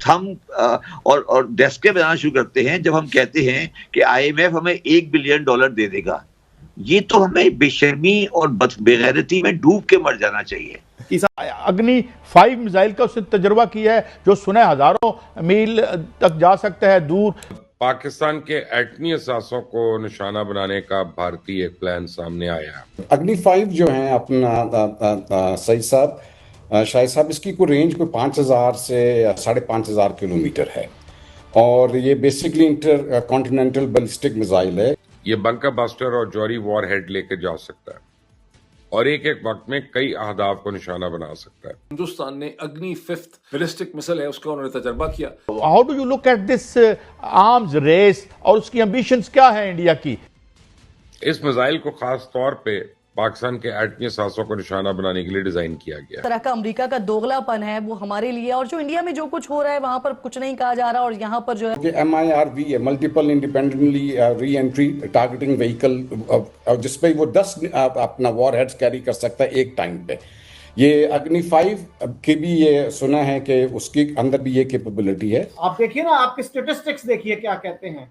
हम और डेस्के बनाना शुरू करते हैं जब हम कहते हैं कि आईएमएफ हमें $1 बिलियन दे देगा। ये तो हमें बेशर्मी और बेगैरती में डूब के मर जाना चाहिए। अग्नि 5 मिसाइल का उसने तजुर्बा किया है जो सुने हजारों मील तक जा सकता है दूर। पाकिस्तान के एटमी असासों को निशाना बनाने का भारतीय एक प्लान सामने आया। अग्नि 5 जो है अपना सही साहब शाहिद साहब, इसकी कोई रेंज कोई 5000 से 5500 किलोमीटर है और ये basically inter continental ballistic missile है। ये बंकर बस्टर और जॉरी वॉर हेड लेके जा सकता है और एक एक वक्त में कई अहदाफ को निशाना बना सकता है। हिंदुस्तान ने अग्नि 5th बैलिस्टिक मिसाइल है उसका उन्होंने तजर्बा किया। How do you look at this arms race और उसकी एम्बिशंस क्या है इंडिया की? इस मिसाइल को खास तौर पे पाकिस्तान के एटमी असासों को निशाना बनाने के लिए डिजाइन किया गया। तरह का अमेरिका का दोगलापन है वो हमारे लिए, और जो इंडिया में जो कुछ हो रहा है वहां पर कुछ नहीं कहा जा रहा, और यहाँ पर जो है MIRV है, multiple independently re entry targeting vehicle, जिसपे वो 10 अपना वॉर हेड्स कैरी कर सकता है एक टाइम पे। ये अग्नि 5 की भी ये सुना है कि उसके अंदर भी ये कैपेबिलिटी है। आप देखिए ना, आपके स्टेटिस्टिक्स देखिए क्या कहते हैं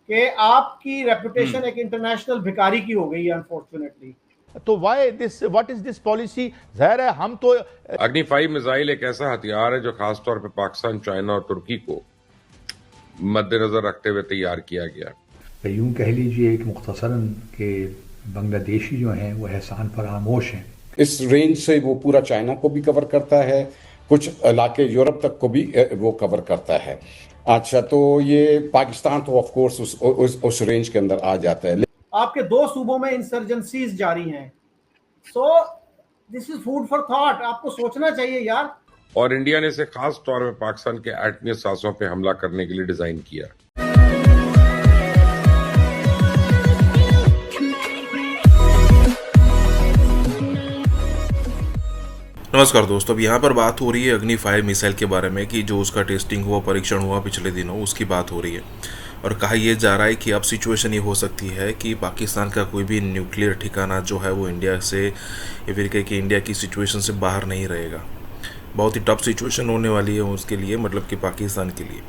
कि आपकी रेपुटेशन एक इंटरनेशनल भिखारी की हो गई है अनफॉर्चुनेटली। तो why this, what is this policy? जाहिर है हम तो अग्नि 5 मिसाइल एक ऐसा हथियार है जो खास तौर पे पाकिस्तान, चाइना और तुर्की को मद्देनजर रखते हुए तैयार किया गया। यूं कह लीजिए एक मुख्तसरन के बांग्लादेशी जो हैं वो एहसान फरामोश हैं। इस रेंज से वो पूरा चाइना को भी कवर करता है, कुछ इलाके यूरोप तक को भी वो कवर करता है। अच्छा, तो ये पाकिस्तान तो ऑफ कोर्स उस रेंज के अंदर आ जाता है। आपके 2 सूबों में इंसर्जेंसीज जारी हैं, so this is food for thought. आपको सोचना चाहिए यार। और इंडिया ने इसे खास तौर पे पाकिस्तान के एटमी असासों पे हमला करने के लिए डिजाइन किया। नमस्कार दोस्तों, अब यहाँ पर बात हो रही है अग्नि 5 मिसाइल के बारे में कि जो उसका टेस्टिंग हुआ, परीक्षण हुआ पिछले दिनों, उसकी बात हो रही है। और कहा यह जा रहा है कि अब सिचुएशन ये हो सकती है कि पाकिस्तान का कोई भी न्यूक्लियर ठिकाना जो है वो इंडिया से, या फिर कह कि इंडिया की सिचुएशन से बाहर नहीं रहेगा। बहुत ही टफ सिचुएशन होने वाली है उसके लिए, मतलब कि पाकिस्तान के लिए।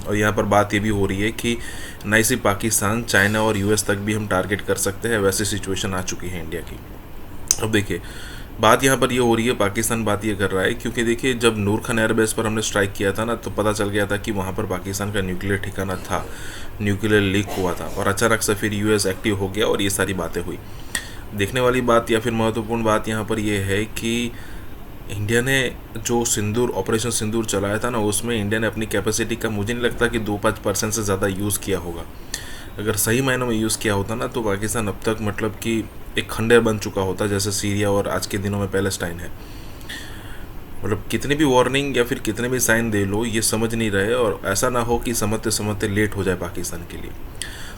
और यहाँ पर बात ये भी हो रही है कि न सिर्फ पाकिस्तान, चाइना और US तक भी हम टारगेट कर सकते हैं, वैसी सिचुएशन आ चुकी है इंडिया की। अब देखिए, बात यहाँ पर ये हो रही है, पाकिस्तान बात ये कर रहा है क्योंकि देखिए जब नूर खान एयरबेस पर हमने स्ट्राइक किया था ना, तो पता चल गया था कि वहाँ पर पाकिस्तान का न्यूक्लियर ठिकाना था, न्यूक्लियर लीक हुआ था, और अचानक से फिर US एक्टिव हो गया और ये सारी बातें हुई। देखने वाली बात या फिर महत्वपूर्ण बात यहाँ पर यह है कि इंडिया ने जो सिंदूर, ऑपरेशन सिंदूर चलाया था ना, उसमें इंडिया ने अपनी कैपेसिटी का मुझे नहीं लगता कि 2-5% से ज़्यादा यूज़ किया होगा। अगर सही मायनों में यूज़ किया होता ना, तो पाकिस्तान अब तक मतलब कि एक खंडर बन चुका होता, जैसे सीरिया और आज के दिनों में पैलेस्टाइन है। मतलब कितनी भी वार्निंग या फिर कितने भी साइन दे लो, ये समझ नहीं रहे, और ऐसा ना हो कि समझते समझते लेट हो जाए पाकिस्तान के लिए।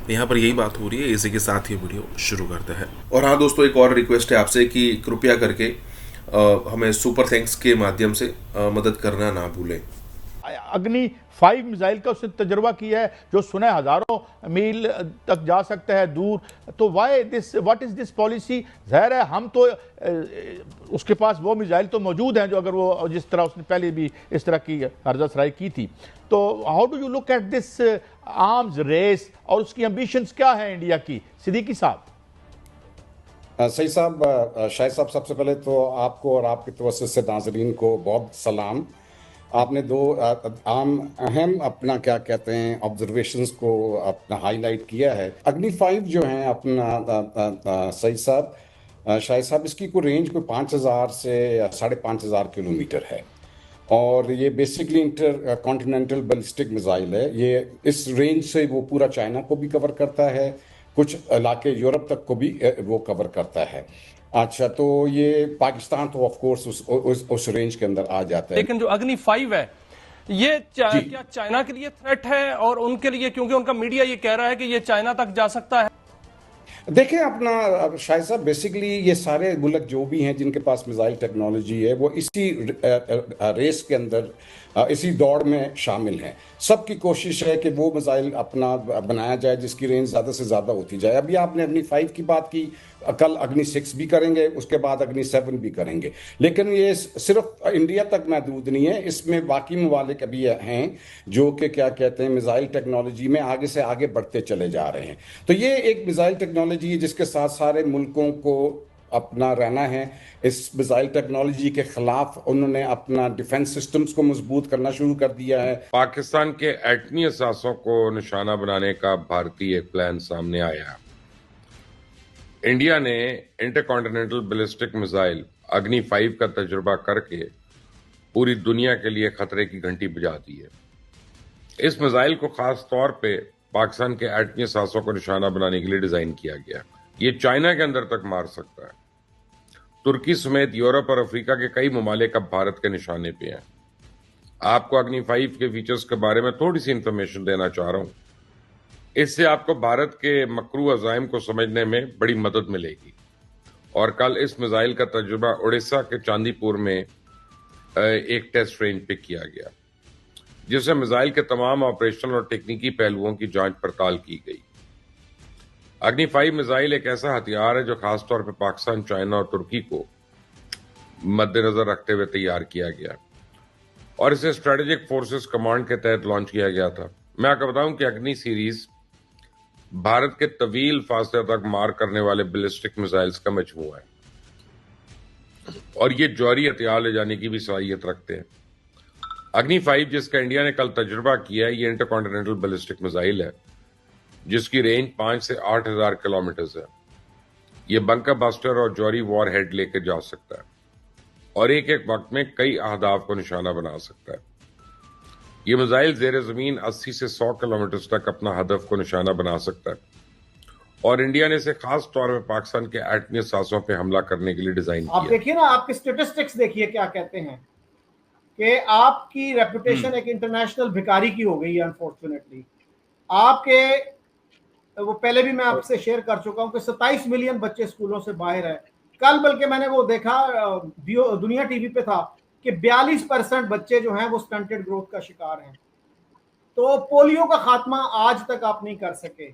तो यहाँ पर यही बात हो रही है। इसी के साथ ही वीडियो शुरू करते हैं। और हाँ दोस्तों, एक और रिक्वेस्ट है आपसे कि कृपया करके हमें सुपर थैंक्स के माध्यम से मदद करना ना भूलें। अग्नि 5 मिसाइल का उसने तजुर्बा किया है जो सुने हजारों मील तक जा सकता है दूर। तो why this, what is this policy? जाहिर है हम तो उसके पास वो मिसाइल तो मौजूद हैं जो अगर वो जिस तरह उसने पहले भी इस तरह की हरजा सराई की थी। तो how do you look at this arms race और उसकी एम्बिशंस क्या है इंडिया की? सिद्दीकी साहब। सही साहब, शाहिद साहब, सबसे पहले तो आपको और आपके तवज्जो से नाज़रीन को बहुत सलाम। आपने 2 अहम अपना क्या कहते हैं ऑब्जर्वेशंस को अपना हाईलाइट किया है। अग्नि 5 जो है अपना सही साहब शाहिद साहब, इसकी कोई रेंज कोई 5000 से 5500 किलोमीटर है और ये basically inter continental ballistic missile है। ये इस रेंज से वो पूरा चाइना को भी कवर करता है, कुछ इलाके यूरोप तक को भी वो कवर करता है। अच्छा, तो ये पाकिस्तान तो ऑफ कोर्स उस रेंज के अंदर आ जाता है। लेकिन जो अग्नि 5 है ये क्या चाइना के लिए थ्रेट है और उनके लिए, क्योंकि उनका मीडिया ये कह रहा है कि ये चाइना तक जा सकता है। देखें अपना शायद साहब, बेसिकली ये सारे मुल्क जो भी हैं जिनके पास मिसाइल टेक्नोलॉजी है वो इसी रेस के अंदर, इसी दौड़ में शामिल हैं। सबकी कोशिश है कि वो मिसाइल अपना बनाया जाए जिसकी रेंज ज़्यादा से ज़्यादा होती जाए। अभी आपने अपनी 5 की बात की, कल अग्नि 6 भी करेंगे, उसके बाद अग्नि 7 भी करेंगे। लेकिन ये सिर्फ इंडिया तक महदूद नहीं है, इसमें बाकी ममालिक भी हैं जो कि क्या कहते हैं मिसाइल टेक्नोलॉजी में आगे से आगे बढ़ते चले जा रहे हैं। तो ये एक मिसाइल टेक्नोलॉजी है जिसके साथ सारे मुल्कों को अपना रहना है। इस मिसाइल टेक्नोलॉजी के खिलाफ उन्होंने अपना डिफेंस सिस्टम्स को मजबूत करना शुरू कर दिया है। पाकिस्तान के एटमी असासों को निशाना बनाने का भारतीय एक प्लान सामने आया। इंडिया ने इंटरकॉन्टिनेंटल बैलिस्टिक मिसाइल अग्नि 5 का तजुर्बा करके पूरी दुनिया के लिए खतरे की घंटी बजा दी है। इस मिसाइल को खास तौर पे पाकिस्तान के एटमी असासों को निशाना बनाने के लिए डिजाइन किया गया। ये चाइना के अंदर तक मार सकता है। तुर्की समेत यूरोप और अफ्रीका के कई ममालिक अब भारत के निशाने पे हैं। आपको अग्नि 5 के फीचर्स के बारे में थोड़ी सी इंफॉर्मेशन देना चाह रहा हूं। इससे आपको भारत के मकरू अज़ाइम को समझने में बड़ी मदद मिलेगी। और कल इस मिसाइल का तजुर्बा उड़ीसा के चांदीपुर में एक टेस्ट रेंज पे किया गया, जिससे मिसाइल के तमाम ऑपरेशनल और टेक्निकी पहलुओं की जांच पड़ताल की गई। अग्नि 5 मिसाइल एक ऐसा हथियार है जो खासतौर पर पाकिस्तान, चाइना और तुर्की को मद्देनजर रखते हुए तैयार किया गया और इसे स्ट्रेटेजिक फोर्सेस कमांड के तहत लॉन्च किया गया था। मैं आपको बताऊं कि अग्नि सीरीज भारत के तवील फासले तक मार करने वाले बैलिस्टिक मिसाइल्स का मजमूआ है और ये जौहरी हथियार ले जाने की भी सलाहियत रखते हैं। अग्नि 5 जिसका इंडिया ने कल तजुर्बा किया है, ये इंटरकॉन्टिनेंटल बैलिस्टिक मिसाइल है जिसकी रेंज 5 से 8,000 किलोमीटर है। ये बंकर बस्टर और जौहरी वॉर हेड लेकर जा सकता है और एक एक वक्त में कई अहदाफ को निशाना बना सकता है। ये मिसाइल जेर जमीन 80 से 100 किलोमीटर तक अपना हदफ को निशाना बना सकता है और इंडिया ने इसे खास तौर पर पाकिस्तान के एटमी असासों पे हमला करने के लिए डिजाइन किया। आप देखिए ना, आपके स्टेटिस्टिक्स देखिए क्या कहते हैं कि आपकी रेपुटेशन एक इंटरनेशनल भिखारी की हो गई है। अनफॉर्चुनेटली आपके, वो पहले भी मैं आपसे शेयर कर चुका हूं कि 27 मिलियन बच्चे स्कूलों से बाहर है। कल बल्कि मैंने वो देखा, दुनिया टीवी पे था कि 42% बच्चे जो हैं वो स्टंटेड ग्रोथ का शिकार हैं। तो पोलियो का खात्मा आज तक आप नहीं कर सके।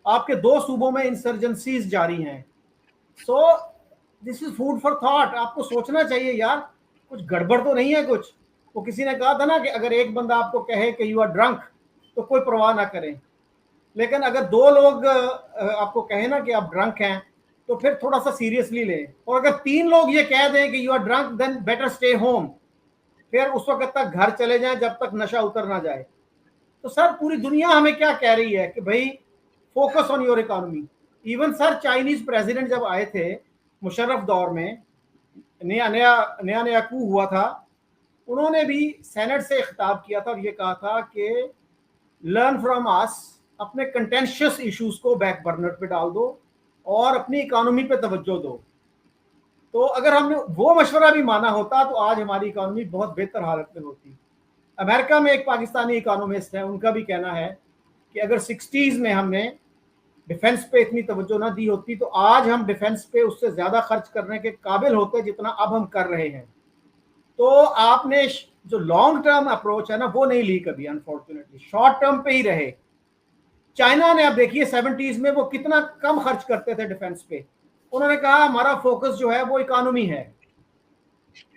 आपके 2 सूबों में इंसर्जेंसीज जारी हैं। So this is food for thought. आपको सोचना चाहिए यार, कुछ गड़बड़ तो नहीं है कुछ। वो किसी ने कहा था ना कि अगर एक बंदा आपको कहे कि यू आर ड्रंक तो कोई परवाह ना करें, लेकिन अगर 2 लोग आपको कहे ना कि आप ड्रंक हैं तो फिर थोड़ा सा सीरियसली लें। और अगर 3 लोग ये कह दें कि you are drunk then better stay home, फिर उस वक्त तक घर चले जाएं जब तक नशा उतर ना जाए। तो सर पूरी दुनिया हमें क्या कह रही है कि भाई focus on your economy. Even sir Chinese president जब आए थे मुशर्रफ दौर में, नया कू हुआ था, उन्होंने भी सेनेट से खिताब किया था और ये कहा था कि लर्न फ्रॉम अस, अपने कंटेंशियस इश्यूज को बैक बर्नर पे डाल दो और अपनी इकोनॉमी पे तवज्जो दो। तो अगर हमने वो मशवरा भी माना होता तो आज हमारी इकोनॉमी बहुत बेहतर हालत में होती। अमेरिका में एक पाकिस्तानी इकोनॉमिस्ट है, उनका भी कहना है कि अगर 60s में हमने डिफेंस पे इतनी तवज्जो ना दी होती तो आज हम डिफेंस पे उससे ज्यादा खर्च करने के काबिल होते जितना अब हम कर रहे हैं। तो आपने जो लॉन्ग टर्म अप्रोच है ना वो नहीं ली कभी, अनफॉर्चुनेटली शॉर्ट टर्म पे ही रहे। चाइना ने, अब देखिए 70s में वो कितना कम खर्च करते थे डिफेंस पे, उन्होंने कहा हमारा फोकस जो है वो इकोनॉमी है।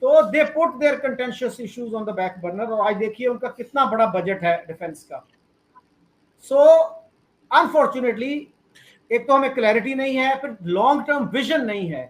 तो they put their contentious issues on the back burner और आज देखिए उनका कितना बड़ा बजट है डिफेंस का। सो अनफॉर्चुनेटली एक तो हमें क्लैरिटी नहीं है, फिर लॉन्ग टर्म विजन नहीं है।